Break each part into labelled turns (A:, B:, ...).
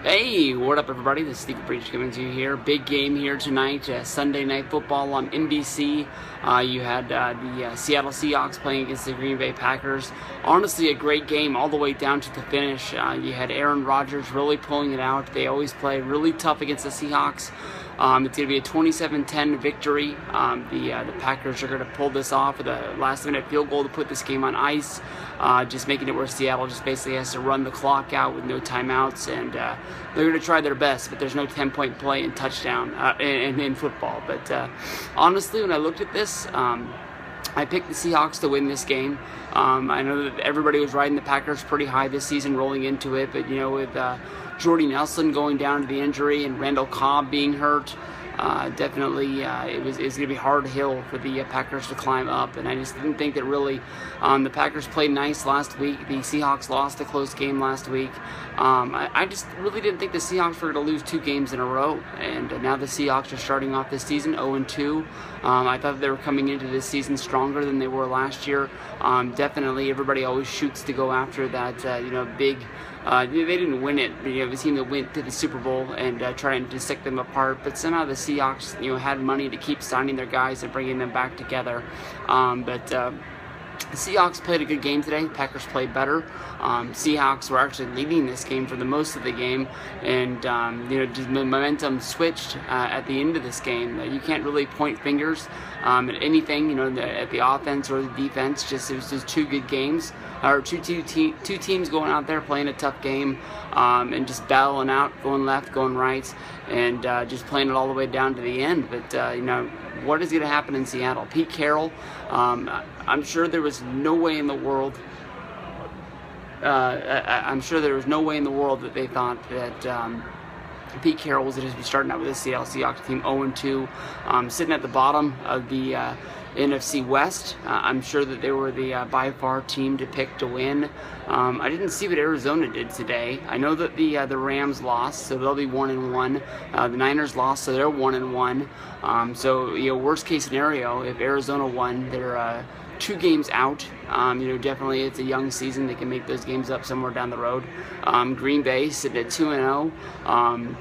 A: Hey, what up everybody? This is Steve Breach coming to you here. Big game here tonight, Sunday Night Football on NBC. You had the Seattle Seahawks playing against the Green Bay Packers. Honestly, a great game all the way down to the finish. You had Aaron Rodgers really pulling it out. They always play really tough against the Seahawks. It's going to be a 27-10 victory. The Packers are going to pull this off with a last-minute field goal to put this game on ice, just making it where Seattle just basically has to run the clock out with no timeouts, and they're going to try their best, but there's no 10-point play and touchdown in football. But honestly, when I looked at this, I picked the Seahawks to win this game. I know that everybody was riding the Packers pretty high this season rolling into it, but you know, with Jordy Nelson going down to the injury and Randall Cobb being hurt, definitely it was going to be a hard hill for the Packers to climb up, and I just didn't think that really the Packers played nice last week. The Seahawks lost a close game last week. I just really didn't think the Seahawks were going to lose 2 games in a row, and now the Seahawks are starting off this season 0-2. I thought they were coming into this season stronger than they were last year. Definitely, everybody always shoots to go after that big. They didn't win it, but, the team that went to the Super Bowl and trying to dissect them apart. But somehow the Seahawks, had money to keep signing their guys and bringing them back together. The Seahawks played a good game today. The Packers played better. Seahawks were actually leading this game for the most of the game, and just the momentum switched at the end of this game. You can't really point fingers at anything, at the offense or the defense. It was just 2 good games, or two teams going out there playing a tough game, and just battling out, going left, going right, and just playing it all the way down to the end. But what is going to happen in Seattle? Pete Carroll, I'm sure there was no way in the world. I'm sure there was no way in the world that they thought that Pete Carroll was going to be starting out with the Seattle Seahawks team 0-2, sitting at the bottom of the NFC West. I'm sure that they were the by far team to pick to win. I didn't see what Arizona did today. I know that the Rams lost, so they'll be 1-1. The Niners lost, so they're 1-1. So worst case scenario, if Arizona won, they're 2 games out. Definitely it's a young season. They can make those games up somewhere down the road. Green Bay sitting at 2-0.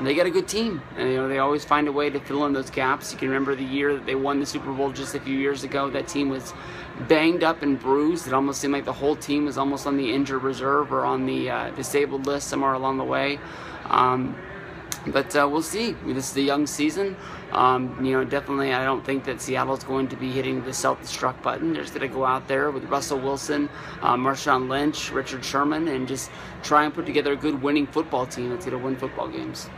A: They got a good team, and they always find a way to fill in those gaps. You can remember the year that they won the Super Bowl just a few years ago. That team was banged up and bruised. It almost seemed like the whole team was almost on the injured reserve or on the disabled list somewhere along the way. But we'll see. This is a young season. Definitely I don't think that Seattle's going to be hitting the self-destruct button. They're just going to go out there with Russell Wilson, Marshawn Lynch, Richard Sherman, and just try and put together a good winning football team that's going to win football games.